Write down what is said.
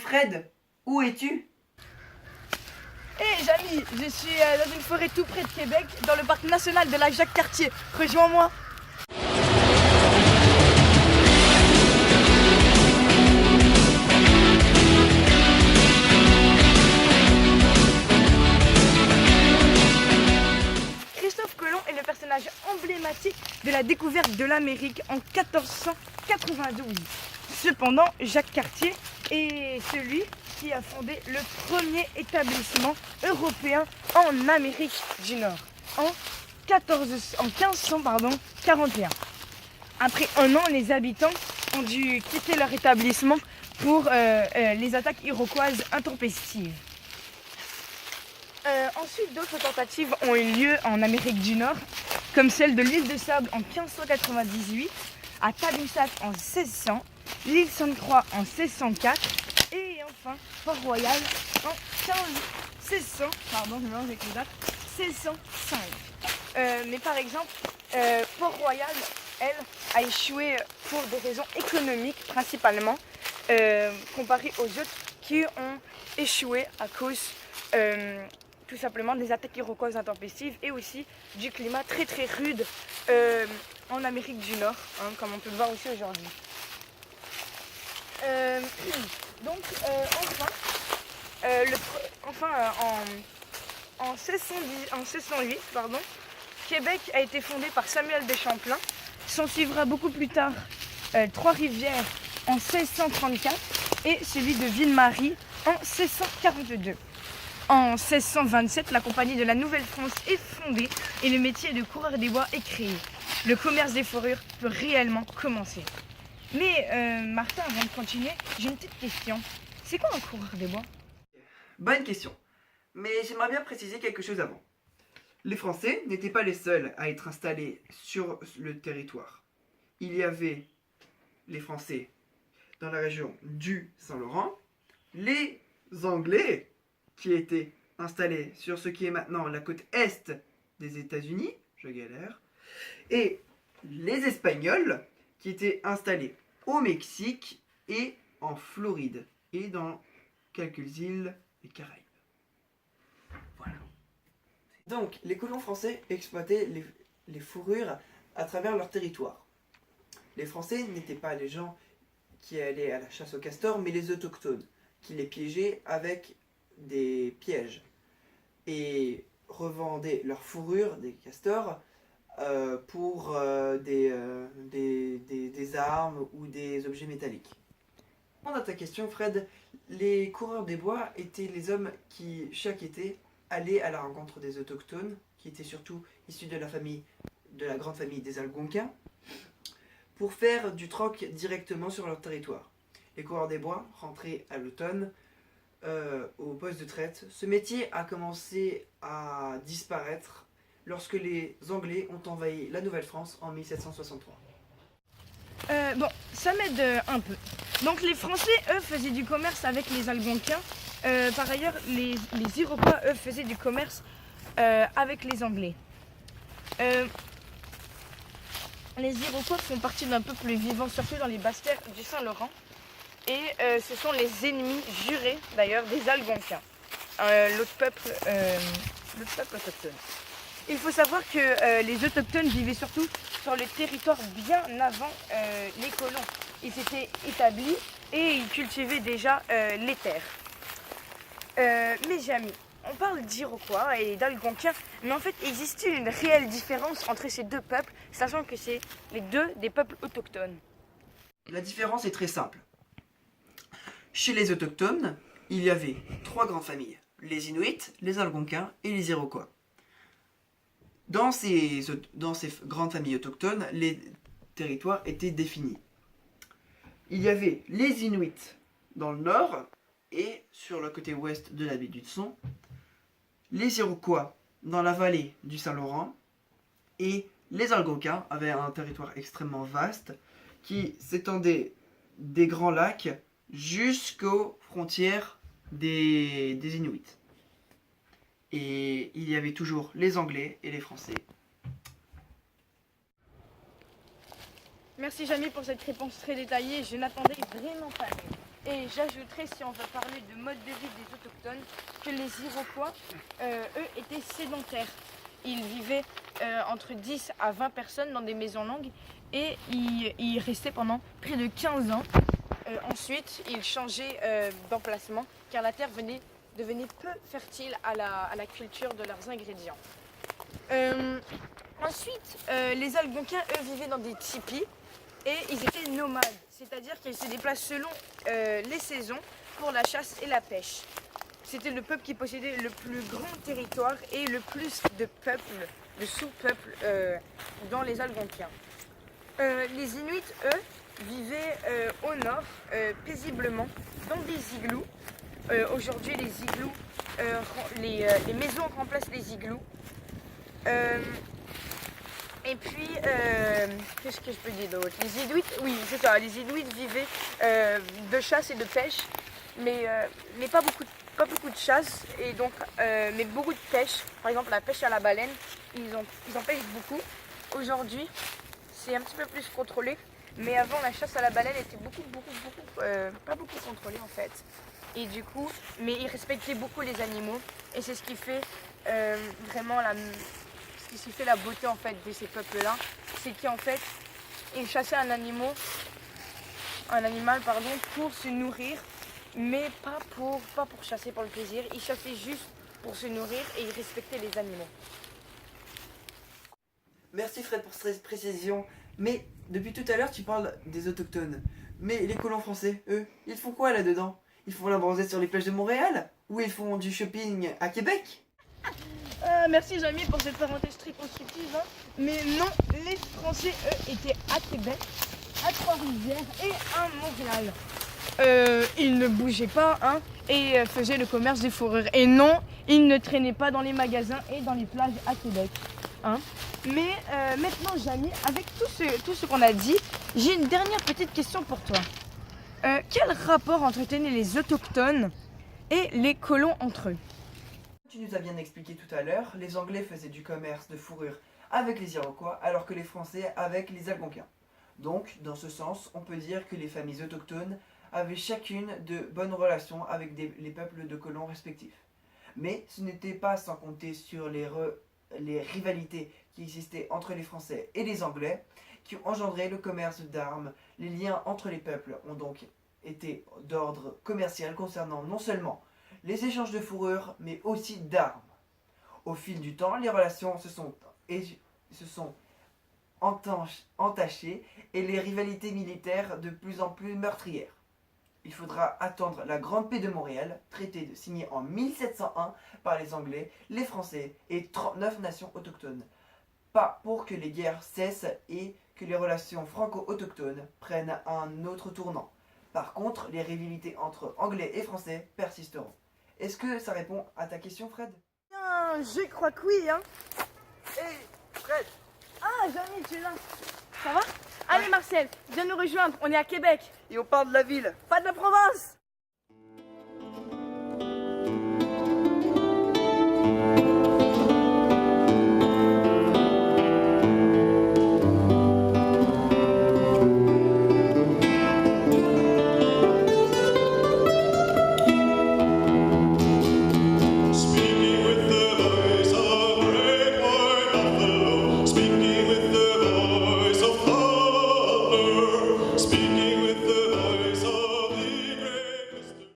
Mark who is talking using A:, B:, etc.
A: Fred, où es-tu?
B: Hé Jamy, je suis dans une forêt tout près de Québec, dans le parc national de la Jacques-Cartier. Rejoins-moi. Christophe Colomb est le personnage emblématique de la découverte de l'Amérique en 1492. Cependant, Jacques Cartier est celui qui a fondé le premier établissement européen en Amérique du Nord, en 1541. Après un an, les habitants ont dû quitter leur établissement pour les attaques iroquoises intempestives. Ensuite, d'autres tentatives ont eu lieu en Amérique du Nord, comme celle de l'île de Sable en 1598, à Tadoussac en 1600, l'île Sainte-Croix en 1604 et enfin Port-Royal en 1605. Mais par exemple, Port-Royal, elle, a échoué pour des raisons économiques principalement, comparé aux autres qui ont échoué à cause tout simplement des attaques iroquoises intempestives et aussi du climat très très rude en Amérique du Nord, hein, comme on peut le voir aussi aujourd'hui. En 1608, Québec a été fondé par Samuel de Champlain. S'en suivra beaucoup plus tard Trois-Rivières en 1634 et celui de Ville-Marie en 1642. En 1627, la Compagnie de la Nouvelle-France est fondée et le métier de coureur des bois est créé. Le commerce des fourrures peut réellement commencer. Mais Martin, avant de continuer, j'ai une petite question. C'est quoi un coureur des bois?
A: Bonne question. Mais j'aimerais bien préciser quelque chose avant. Les Français n'étaient pas les seuls à être installés sur le territoire. Il y avait les Français dans la région du Saint-Laurent, les Anglais qui étaient installés sur ce qui est maintenant la côte est des États-Unis, je galère, et les Espagnols qui étaient installés au Mexique et en Floride et dans quelques îles des Caraïbes. Voilà. Donc, les colons français exploitaient les fourrures à travers leur territoire. Les Français n'étaient pas les gens qui allaient à la chasse aux castors, mais les autochtones, qui les piégeaient avec des pièges et revendaient leurs fourrures des castors pour des armes ou des objets métalliques. Pour à ta question, Fred, les coureurs des bois étaient les hommes qui, chaque été, allaient à la rencontre des autochtones, qui étaient surtout issus de la grande famille des Algonquins, pour faire du troc directement sur leur territoire. Les coureurs des bois rentraient à l'automne au poste de traite. Ce métier a commencé à disparaître lorsque les Anglais ont envahi la Nouvelle-France en 1763.
B: Ça m'aide un peu. Donc les Français, eux, faisaient du commerce avec les Algonquins. Par ailleurs, les Iroquois, eux, faisaient du commerce avec les Anglais. Les Iroquois font partie d'un peuple vivant surtout dans les basses terres du Saint-Laurent. Et ce sont les ennemis jurés, d'ailleurs, des Algonquins, l'autre peuple autochtone. Il faut savoir que les autochtones vivaient surtout sur le territoire bien avant les colons. Ils s'étaient établis et ils cultivaient déjà les terres. Mes amis, on parle d'Iroquois et d'Algonquins, mais en fait, existe-t-il une réelle différence entre ces deux peuples, sachant que c'est les deux des peuples autochtones?
A: La différence est très simple. Chez les autochtones, il y avait trois grandes familles, les Inuits, les Algonquins et les Iroquois. Dans ces grandes familles autochtones, les territoires étaient définis. Il y avait les Inuits dans le nord et sur le côté ouest de la baie d'Hudson, les Iroquois dans la vallée du Saint-Laurent et les Algonquins avaient un territoire extrêmement vaste qui s'étendait des grands lacs jusqu'aux frontières des Inuits. Et il y avait toujours les Anglais et les Français.
B: Merci Jamy pour cette réponse très détaillée, je n'attendais vraiment pas mieux. Et j'ajouterais, si on veut parler de mode de vie des autochtones, que les Iroquois, eux, étaient sédentaires. Ils vivaient entre 10 à 20 personnes dans des maisons longues et ils restaient pendant près de 15 ans. Ensuite, ils changeaient d'emplacement car la terre devenait peu fertile à la culture de leurs ingrédients. Ensuite, les Algonquins, eux, vivaient dans des tipis et ils étaient nomades, c'est-à-dire qu'ils se déplacent selon les saisons pour la chasse et la pêche. C'était le peuple qui possédait le plus grand territoire et le plus de peuples, de sous-peuples dans les Algonquiens. Les Inuits, eux, vivaient au nord paisiblement dans des igloos. Aujourd'hui, les igloos, les maisons remplacent les igloos. Et puis, qu'est-ce que je peux dire d'autre? Les Inuits, oui, c'est ça, les Inuits vivaient de chasse et de pêche, mais pas beaucoup de chasse, et donc, mais beaucoup de pêche. Par exemple, la pêche à la baleine, ils en pêchent beaucoup. Aujourd'hui, c'est un petit peu plus contrôlé, mais avant, la chasse à la baleine était pas beaucoup contrôlée en fait. Et du coup, mais ils respectaient beaucoup les animaux, et c'est ce qui fait vraiment ce qui fait la beauté en fait de ces peuples-là, c'est qu'en fait, ils chassaient un animal pour se nourrir, mais pas pour chasser pour le plaisir. Ils chassaient juste pour se nourrir et ils respectaient les animaux.
A: Merci Fred pour cette précision. Mais depuis tout à l'heure, tu parles des autochtones. Mais les colons français, eux, ils font quoi là-dedans? Ils font la bronzette sur les plages de Montréal? Ou ils font du shopping à Québec?
B: Merci Jamie pour cette parenthèse très constructive. Hein. Mais non, les Français, eux, étaient à Québec, à Trois-Rivières et à Montréal. Ils ne bougeaient pas hein, et faisaient le commerce des fourrures. Et non, ils ne traînaient pas dans les magasins et dans les plages à Québec. Hein. Mais maintenant, Jamie, avec tout ce qu'on a dit, j'ai une dernière petite question pour toi. Quel rapport entretenaient les autochtones et les colons entre eux?
A: Tu nous as bien expliqué tout à l'heure, les Anglais faisaient du commerce de fourrure avec les Iroquois, alors que les Français avec les Algonquins. Donc, dans ce sens, on peut dire que les familles autochtones avaient chacune de bonnes relations avec les peuples de colons respectifs. Mais ce n'était pas sans compter sur les rivalités qui existaient entre les Français et les Anglais, qui ont engendré le commerce d'armes. Les liens entre les peuples ont donc été d'ordre commercial concernant non seulement les échanges de fourrure, mais aussi d'armes. Au fil du temps, les relations se sont entachées et les rivalités militaires de plus en plus meurtrières. Il faudra attendre la Grande Paix de Montréal, traité signé en 1701 par les Anglais, les Français et 39 nations autochtones. Pas pour que les guerres cessent et que les relations franco-autochtones prennent un autre tournant. Par contre, les rivalités entre Anglais et Français persisteront. Est-ce que ça répond à ta question, Fred?
B: Bien, je crois que oui, hein.
A: Hey, Fred!
B: Ah, Jamie, tu es là. Ça va? Allez, Marcel, viens nous rejoindre. On est à Québec.
A: Et on parle de la ville.
B: Pas de la province.